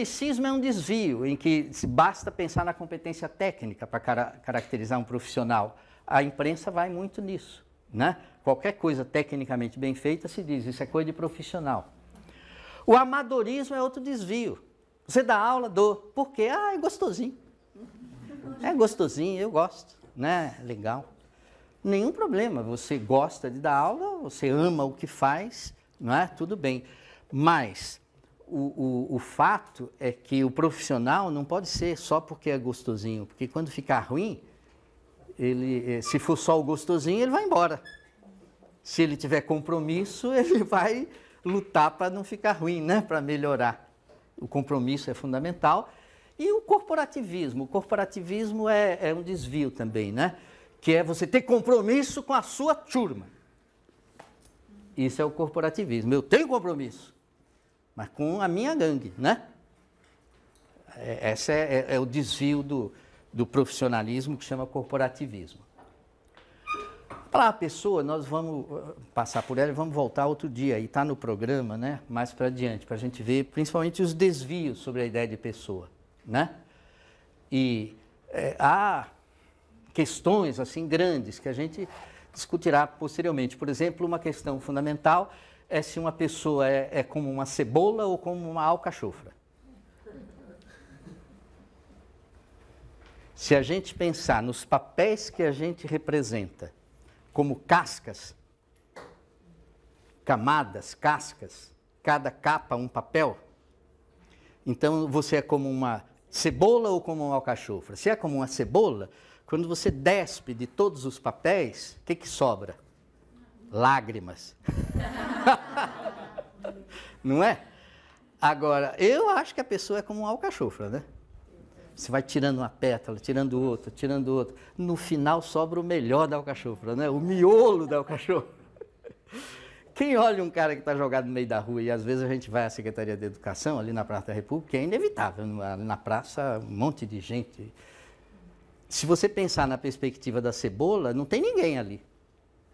tecnicismo é um desvio, em que se basta pensar na competência técnica para caracterizar um profissional. A imprensa vai muito nisso, né? Qualquer coisa tecnicamente bem feita se diz, isso é coisa de profissional. O amadorismo é outro desvio. Você dá aula, dou. Por quê? Ah, é gostosinho. É gostosinho, eu gosto, né? Legal. Nenhum problema, você gosta de dar aula, você ama o que faz, não é? Tudo bem. Mas o fato é que o profissional não pode ser só porque é gostosinho, porque quando ficar ruim, se for só o gostosinho, ele vai embora. Se ele tiver compromisso, ele vai lutar para não ficar ruim, né? Para melhorar. O compromisso é fundamental. E o corporativismo. O corporativismo é um desvio também, né? Que é você ter compromisso com a sua turma. Isso é o corporativismo. Eu tenho compromisso, mas com a minha gangue, né? Esse é o desvio do profissionalismo que chama corporativismo. Para a pessoa, nós vamos passar por ela e vamos voltar outro dia, e está no programa, né, mais para adiante, para a gente ver principalmente os desvios sobre a ideia de pessoa, né? E há questões assim grandes que a gente discutirá posteriormente. Por exemplo, uma questão fundamental é se uma pessoa é como uma cebola ou como uma alcachofra. Se a gente pensar nos papéis que a gente representa, como cascas, camadas, cascas, cada capa um papel, então você é como uma cebola ou como uma alcachofra? Se é como uma cebola, quando você despe de todos os papéis, o que sobra? Lágrimas. Não é? Agora, eu acho que a pessoa é como uma alcachofra, né? Você vai tirando uma pétala, tirando outra, tirando outra. No final sobra o melhor da alcachofra, né? O miolo da alcachofra. Quem olha um cara que está jogado no meio da rua, e às vezes a gente vai à Secretaria de Educação, ali na Praça da República, é inevitável. Na praça, um monte de gente. Se você pensar na perspectiva da cebola, não tem ninguém ali.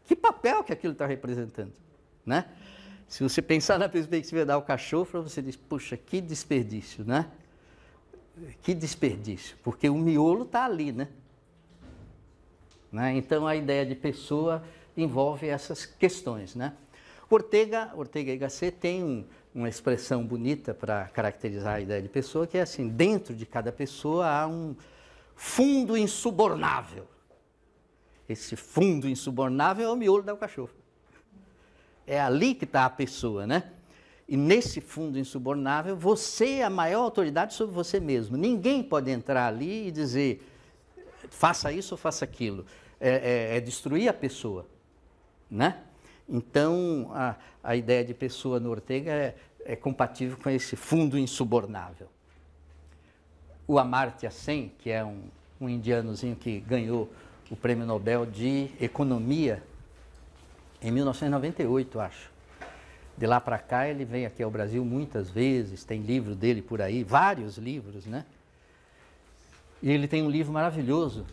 Que papel que aquilo está representando, né? Se você pensar na perspectiva da alcachofra, você diz, puxa, que desperdício, né? Que desperdício, porque o miolo está ali, né? Então, a ideia de pessoa envolve essas questões, né? Ortega y Gasset tem uma expressão bonita para caracterizar a ideia de pessoa, que é assim, dentro de cada pessoa há um fundo insubornável. Esse fundo insubornável é o miolo da alcachofra. É ali que está a pessoa, né? E nesse fundo insubornável, você é a maior autoridade sobre você mesmo. Ninguém pode entrar ali e dizer, faça isso ou faça aquilo. É destruir a pessoa, né? Então, a ideia de pessoa no Ortega é compatível com esse fundo insubornável. O Amartya Sen, que é um indianozinho que ganhou o Prêmio Nobel de Economia em 1998, acho. De lá para cá, ele vem aqui ao Brasil muitas vezes, tem livro dele por aí, vários livros, né? E ele tem um livro maravilhoso,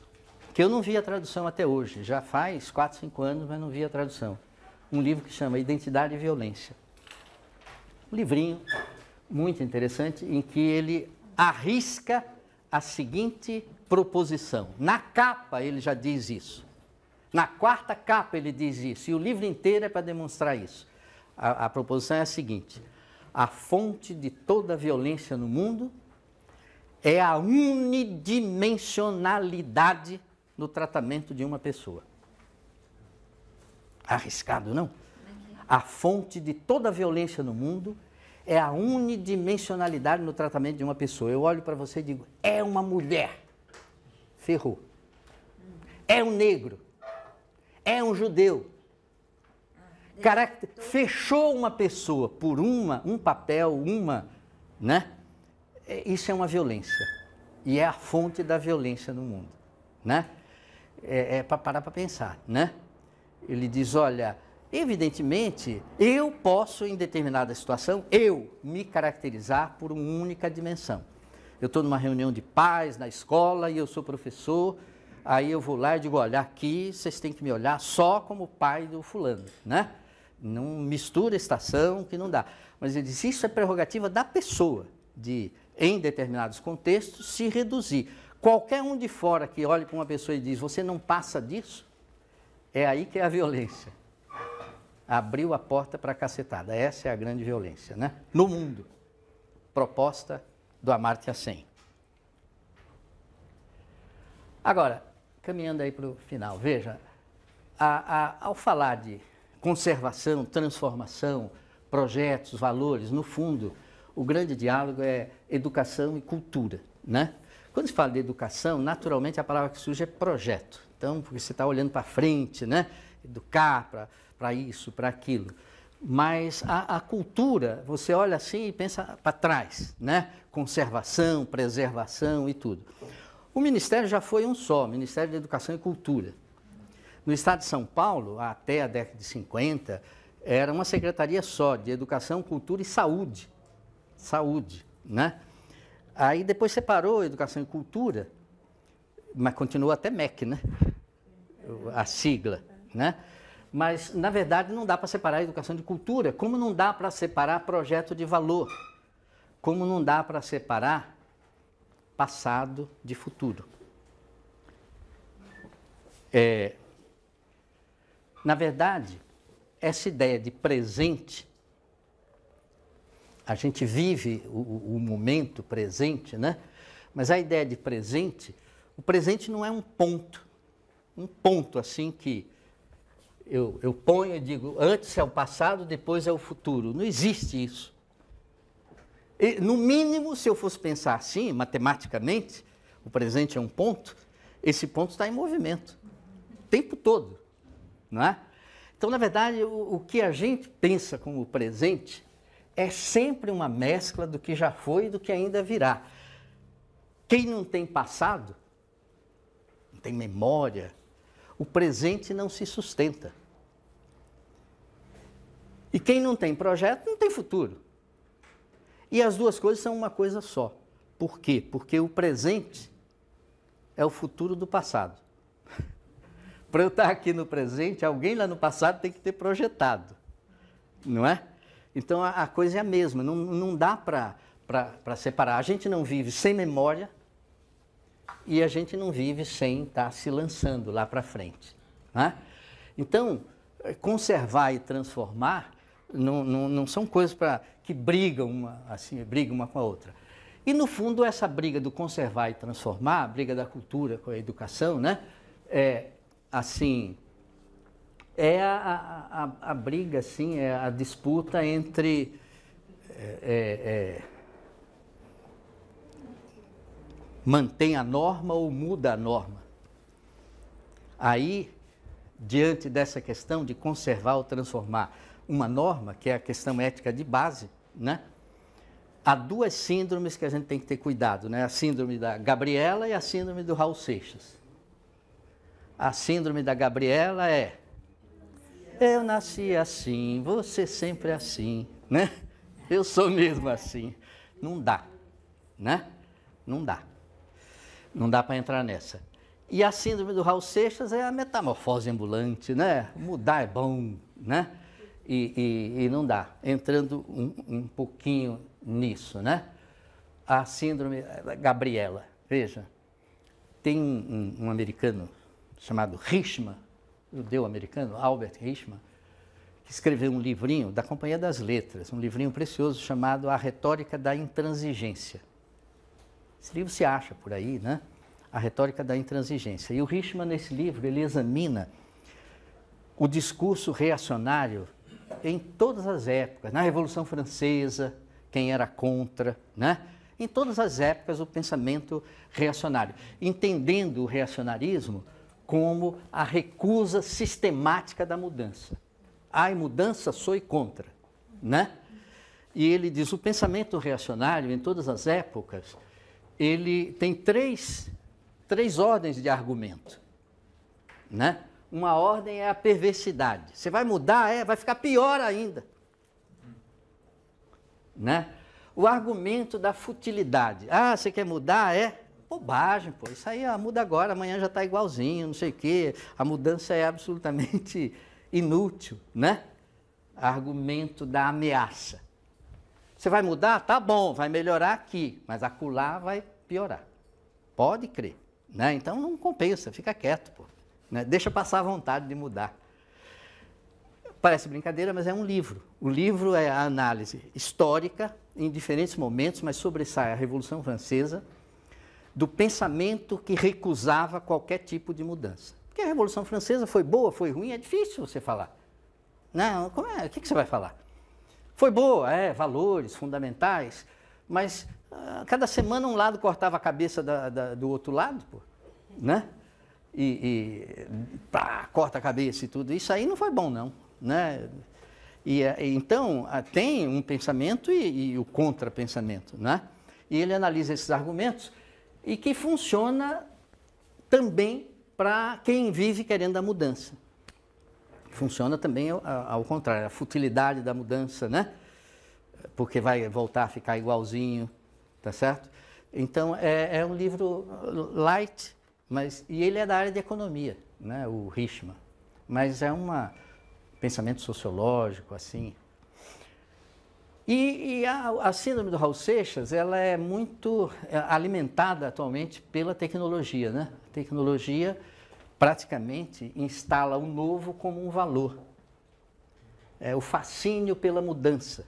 que eu não vi a tradução até hoje, já faz 4, 5 anos, mas não vi a tradução. Um livro que chama Identidade e Violência. Um livrinho muito interessante, em que ele arrisca a seguinte proposição. Na capa ele já diz isso. Na 4ª capa ele diz isso, e o livro inteiro é para demonstrar isso. A proposição é a seguinte: a fonte de toda a violência no mundo é a unidimensionalidade no tratamento de uma pessoa. Arriscado, não? A fonte de toda a violência no mundo é a unidimensionalidade no tratamento de uma pessoa. Eu olho para você e digo, é uma mulher. Ferrou. É um negro. É um judeu. Fechou uma pessoa por um papel, né? Isso é uma violência. E é a fonte da violência no mundo, né? É para parar para pensar, né? Ele diz, olha, evidentemente, eu posso, em determinada situação, me caracterizar por uma única dimensão. Eu estou numa reunião de pais na escola e eu sou professor, aí eu vou lá e digo, olha, aqui vocês têm que me olhar só como pai do fulano, né? Não mistura estação, que não dá. Mas ele diz, isso é prerrogativa da pessoa, de em determinados contextos, se reduzir. Qualquer um de fora que olhe para uma pessoa e diz, você não passa disso, é aí que é a violência. Abriu a porta para a cacetada. Essa é a grande violência, né? No mundo. Proposta do Amartya Sen. Agora, caminhando aí para o final, veja, ao falar de conservação, transformação, projetos, valores, no fundo, o grande diálogo é educação e cultura, né? Quando se fala de educação, naturalmente a palavra que surge é projeto. Então, porque você está olhando para frente, né? Educar para isso, para aquilo. Mas a cultura, você olha assim e pensa para trás, né? Conservação, preservação e tudo. O Ministério já foi um só, Ministério da Educação e Cultura. No estado de São Paulo, até a década de 50, era uma secretaria só, de Educação, Cultura e Saúde. Saúde, né? Aí depois separou Educação e Cultura, mas continua até MEC, né? A sigla, né? Mas, na verdade, não dá para separar a educação de cultura, como não dá para separar projeto de valor, como não dá para separar passado de futuro. Na verdade, essa ideia de presente, a gente vive o momento presente, né? Mas a ideia de presente, o presente não é um ponto assim que eu ponho e digo, antes é o passado, depois é o futuro. Não existe isso. E, no mínimo, se eu fosse pensar assim, matematicamente, o presente é um ponto, esse ponto está em movimento, o tempo todo, não é? Então, na verdade, o que a gente pensa como presente é sempre uma mescla do que já foi e do que ainda virá. Quem não tem passado, não tem memória, o presente não se sustenta. E quem não tem projeto, não tem futuro. E as duas coisas são uma coisa só. Por quê? Porque o presente é o futuro do passado. Para eu estar aqui no presente, alguém lá no passado tem que ter projetado, não é? Então a coisa é a mesma, não dá para separar. A gente não vive sem memória e a gente não vive sem estar se lançando lá para frente, não é? Então, conservar e transformar não são coisas que brigam uma com a outra. E, no fundo, essa briga do conservar e transformar, a briga da cultura com a educação, né? A briga, assim, é a disputa entre mantém a norma ou muda a norma. Aí, diante dessa questão de conservar ou transformar uma norma, que é a questão ética de base, né? Há duas síndromes que a gente tem que ter cuidado, né? A síndrome da Gabriela e a síndrome do Raul Seixas. A síndrome da Gabriela é: eu nasci assim, você sempre assim, né? Eu sou mesmo assim. Não dá, né? Não dá. Não dá para entrar nessa. E a síndrome do Raul Seixas é a metamorfose ambulante, né? Mudar é bom, né? E não dá. Entrando um pouquinho nisso, né? A síndrome da Gabriela. Veja, tem um americano chamado Hirschman, judeu americano, Albert Hirschman, que escreveu um livrinho da Companhia das Letras, um livrinho precioso chamado A Retórica da Intransigência. Esse livro se acha por aí, né? A Retórica da Intransigência. E o Hirschman, nesse livro, ele examina o discurso reacionário em todas as épocas. Na Revolução Francesa, quem era contra, né? Em todas as épocas, o pensamento reacionário. Entendendo o reacionarismo como a recusa sistemática da mudança. Ai, mudança, sou contra, né? E ele diz, o pensamento reacionário, em todas as épocas, ele tem três ordens de argumento, né? Uma ordem é a perversidade. Você vai mudar, vai ficar pior ainda, né? O argumento da futilidade. Ah, você quer mudar? Bobagem, pô. Isso aí muda agora, amanhã já está igualzinho, não sei o quê. A mudança é absolutamente inútil, né? Argumento da ameaça. Você vai mudar? Tá bom, vai melhorar aqui, mas acolá vai piorar. Pode crer. Né? Então não compensa, fica quieto, pô. Né? Deixa passar a vontade de mudar. Parece brincadeira, mas é um livro. O livro é a análise histórica, em diferentes momentos, mas sobressai a Revolução Francesa, do pensamento que recusava qualquer tipo de mudança. Porque a Revolução Francesa foi boa, foi ruim, é difícil você falar. Não, como é? O que você vai falar? Foi boa, valores fundamentais, mas cada semana um lado cortava a cabeça do outro lado, pô, né? Corta a cabeça e tudo. Isso aí não foi bom, não. Né? Então, tem um pensamento e o contra-pensamento. Né? E ele analisa esses argumentos e que funciona também para quem vive querendo a mudança. Funciona também ao contrário, a futilidade da mudança, né? Porque vai voltar a ficar igualzinho, tá certo? Então, é um livro light, e ele é da área de economia, né? O Richman. Mas é um pensamento sociológico, assim. E a síndrome do Raul Seixas, ela é muito alimentada atualmente pela tecnologia, né? A tecnologia praticamente instala o novo como um valor. É o fascínio pela mudança,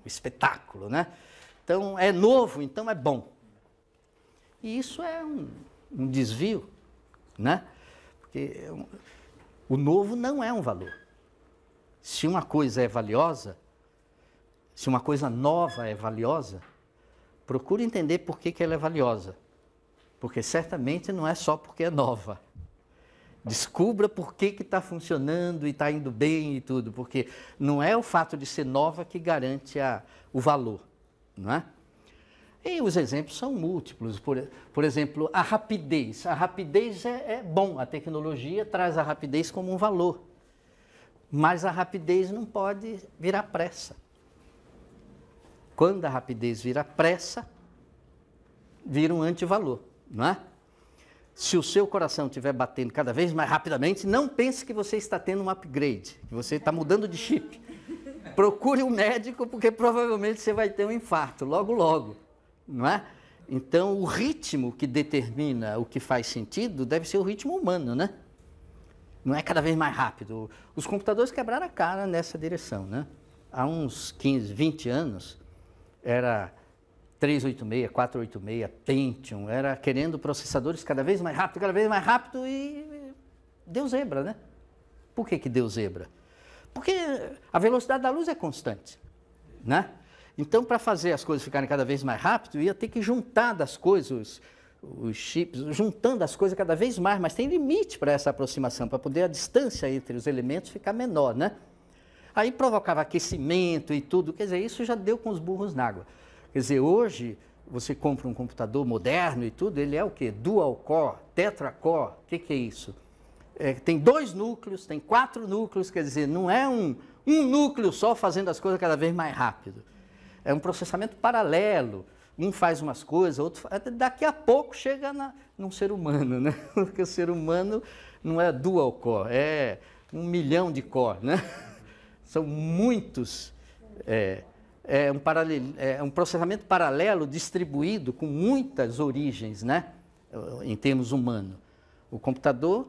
o espetáculo, né? Então, é novo, então é bom. E isso é um desvio, né? Porque o novo não é um valor. Se uma coisa é valiosa, se uma coisa nova é valiosa, procure entender por que ela é valiosa. Porque certamente não é só porque é nova. Descubra por que está funcionando e está indo bem e tudo, porque não é o fato de ser nova que garante o valor, não é? E os exemplos são múltiplos. Por exemplo, a rapidez. A rapidez é bom, a tecnologia traz a rapidez como um valor. Mas a rapidez não pode virar pressa. Quando a rapidez vira pressa, vira um antivalor, não é? Se o seu coração estiver batendo cada vez mais rapidamente, não pense que você está tendo um upgrade, que você está mudando de chip. Procure um médico, porque provavelmente você vai ter um infarto, logo, logo, não é? Então, o ritmo que determina o que faz sentido deve ser o ritmo humano, né? Não é cada vez mais rápido. Os computadores quebraram a cara nessa direção, né? Há uns 15, 20 anos, era 386, 486, Pentium, era querendo processadores cada vez mais rápido e deu zebra, né? Por que deu zebra? Porque a velocidade da luz é constante, né? Então, para fazer as coisas ficarem cada vez mais rápido, ia ter que juntar das coisas, os chips, juntando as coisas cada vez mais, mas tem limite para essa aproximação, para poder a distância entre os elementos ficar menor, né? Aí provocava aquecimento e tudo, quer dizer, isso já deu com os burros na água. Quer dizer, hoje você compra um computador moderno e tudo, ele é o quê? Dual core, tetra core, o que é isso? Tem 2 núcleos, tem 4 núcleos, quer dizer, não é um núcleo só fazendo as coisas cada vez mais rápido. É um processamento paralelo, um faz umas coisas, outro faz... Daqui a pouco chega num ser humano, né? Porque o ser humano não é dual core, é 1 milhão de core, né? São muitos... É um processamento paralelo distribuído com muitas origens, né? Em termos humanos. O computador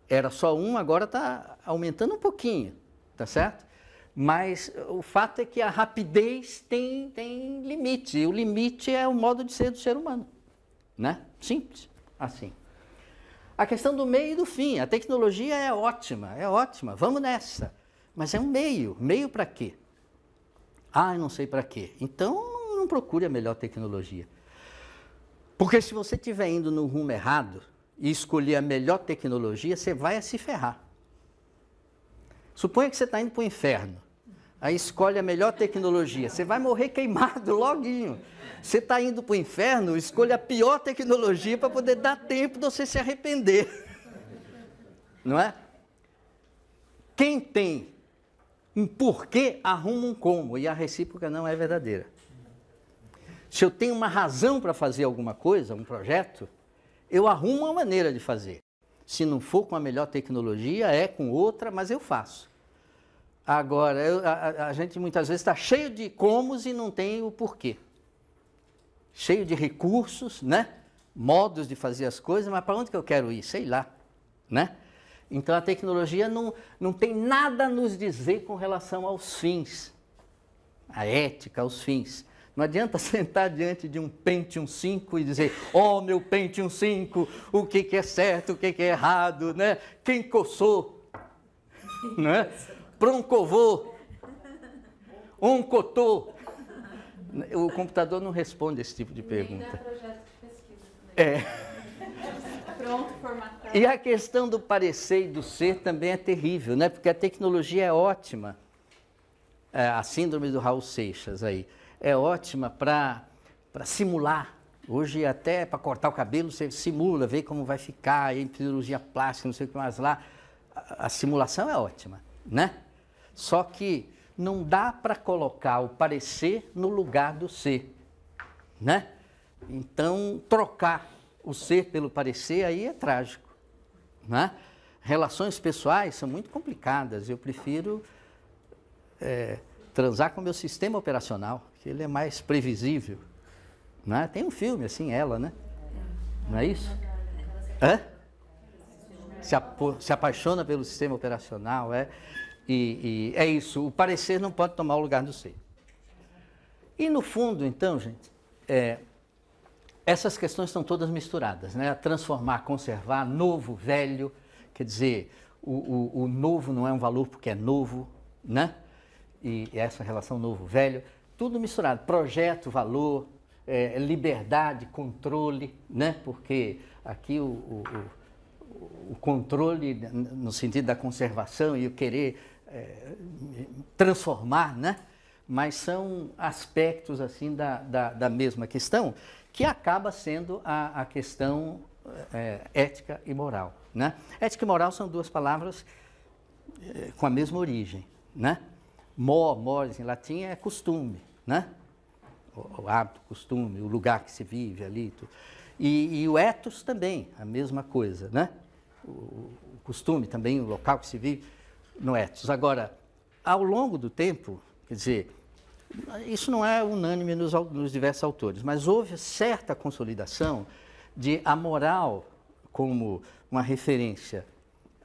era só um, agora está aumentando um pouquinho, tá certo? Mas o fato é que a rapidez tem limite, e o limite é o modo de ser do ser humano, né? Simples, assim. A questão do meio e do fim, a tecnologia é ótima, vamos nessa. Mas é um meio para quê? Eu não sei para quê. Então, não procure a melhor tecnologia. Porque se você estiver indo no rumo errado e escolher a melhor tecnologia, você vai se ferrar. Suponha que você está indo para o inferno. Aí escolhe a melhor tecnologia. Você vai morrer queimado loguinho. Você está indo para o inferno, escolha a pior tecnologia para poder dar tempo de você se arrepender. Não é? Quem tem um porquê arruma um como, e a recíproca não é verdadeira. Se eu tenho uma razão para fazer alguma coisa, um projeto, eu arrumo uma maneira de fazer. Se não for com a melhor tecnologia, é com outra, mas eu faço. Agora, a gente muitas vezes está cheio de comos e não tem o porquê. Cheio de recursos, né? Modos de fazer as coisas, mas para onde que eu quero ir? Sei lá, né? Então, a tecnologia não tem nada a nos dizer com relação aos fins, a ética, aos fins. Não adianta sentar diante de um Pentium 5 e dizer, oh, meu Pentium 5, o que é certo, o que é errado, né? Quem coçou, né? Proncovô, oncotô. O computador não responde esse tipo de pergunta. Nem dá projeto de pesquisa também. Pronto, formatado. E a questão do parecer e do ser também é terrível, né? Porque a tecnologia é ótima, a síndrome do Raul Seixas aí, é ótima para simular. Hoje até para cortar o cabelo você simula, vê como vai ficar, em cirurgia plástica, não sei o que mais lá. A simulação é ótima, né? Só que não dá para colocar o parecer no lugar do ser, né? Então, trocar o ser pelo parecer aí é trágico, né? Relações pessoais são muito complicadas, eu prefiro transar com o meu sistema operacional, que ele é mais previsível, né? Tem um filme assim, Ela, né? Não é isso? Hã? Se apaixona pelo sistema operacional, e é isso, o parecer não pode tomar o lugar do ser. E no fundo, então, gente, essas questões estão todas misturadas, né? Transformar, conservar, novo, velho, quer dizer, o novo não é um valor porque é novo, né? E essa relação novo-velho, tudo misturado, projeto, valor, liberdade, controle, né? Porque aqui o controle, no sentido da conservação e o querer transformar, né? Mas são aspectos assim da mesma questão, que acaba sendo a questão ética e moral, né? Ética e moral são duas palavras com a mesma origem, né? Mores em latim é costume, né? O hábito, costume, o lugar que se vive ali. E o ethos também, a mesma coisa, né? O costume também, o local que se vive no ethos. Agora, ao longo do tempo, quer dizer, isso não é unânime nos diversos autores, mas houve certa consolidação de a moral como uma referência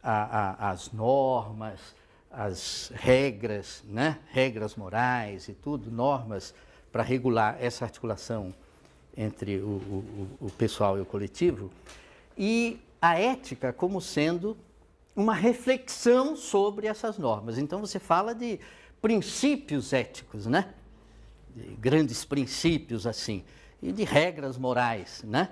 às normas, às regras, né? Regras morais e tudo, normas para regular essa articulação entre o pessoal e o coletivo, e a ética como sendo uma reflexão sobre essas normas. Então você fala de princípios éticos, né? De grandes princípios assim, e de regras morais, né?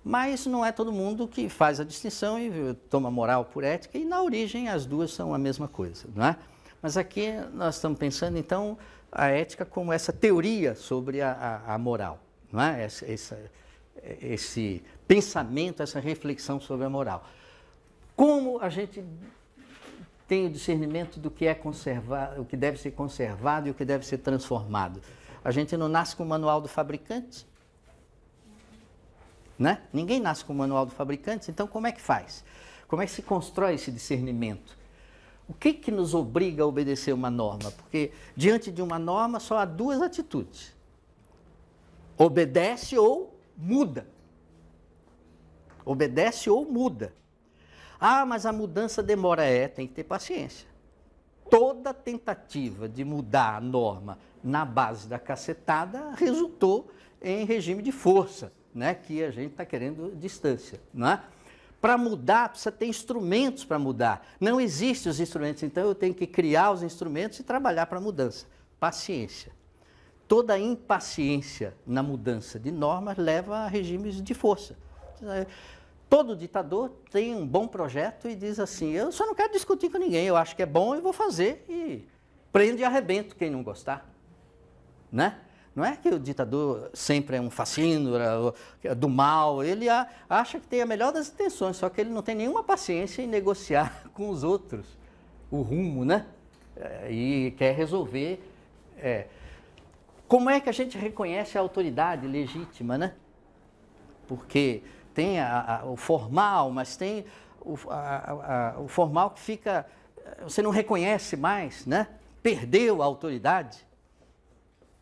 Mas não é todo mundo que faz a distinção e toma moral por ética, e na origem as duas são a mesma coisa, não é? Mas aqui nós estamos pensando, então, a ética como essa teoria sobre a moral, não é? Esse pensamento, essa reflexão sobre a moral. Como a gente tem o discernimento do que é conservado, o que deve ser conservado e o que deve ser transformado? A gente não nasce com o manual do fabricante, né? Ninguém nasce com o manual do fabricante, então como é que faz? Como é que se constrói esse discernimento? O que nos obriga a obedecer uma norma? Porque diante de uma norma só há duas atitudes. Obedece ou muda. Obedece ou muda. Ah, mas a mudança demora. Tem que ter paciência. Toda tentativa de mudar a norma na base da cacetada resultou em regime de força, né? Que a gente está querendo distância, não é? Para mudar, precisa ter instrumentos para mudar. Não existem os instrumentos, então eu tenho que criar os instrumentos e trabalhar para a mudança. Paciência. Toda impaciência na mudança de normas leva a regimes de força. Todo ditador tem um bom projeto e diz assim, eu só não quero discutir com ninguém, eu acho que é bom e vou fazer, e prende e arrebento quem não gostar, né? Não é que o ditador sempre é um fascínora do mal, ele acha que tem a melhor das intenções, só que ele não tem nenhuma paciência em negociar com os outros o rumo, né? E quer resolver. Como é que a gente reconhece a autoridade legítima, né? Porque tem o formal, mas tem o formal que fica você não reconhece mais, né? Perdeu a autoridade.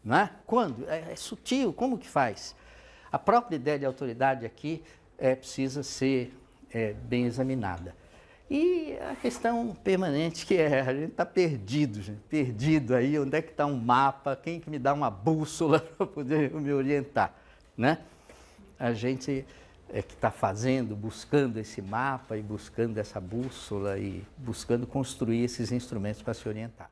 Não é? Quando? É sutil, como que faz? A própria ideia de autoridade aqui precisa ser bem examinada. E a questão permanente que a gente está perdido, gente, perdido aí, onde é que está um mapa, quem que me dá uma bússola para poder me orientar, né? A gente que está fazendo, buscando esse mapa e buscando essa bússola e buscando construir esses instrumentos para se orientar.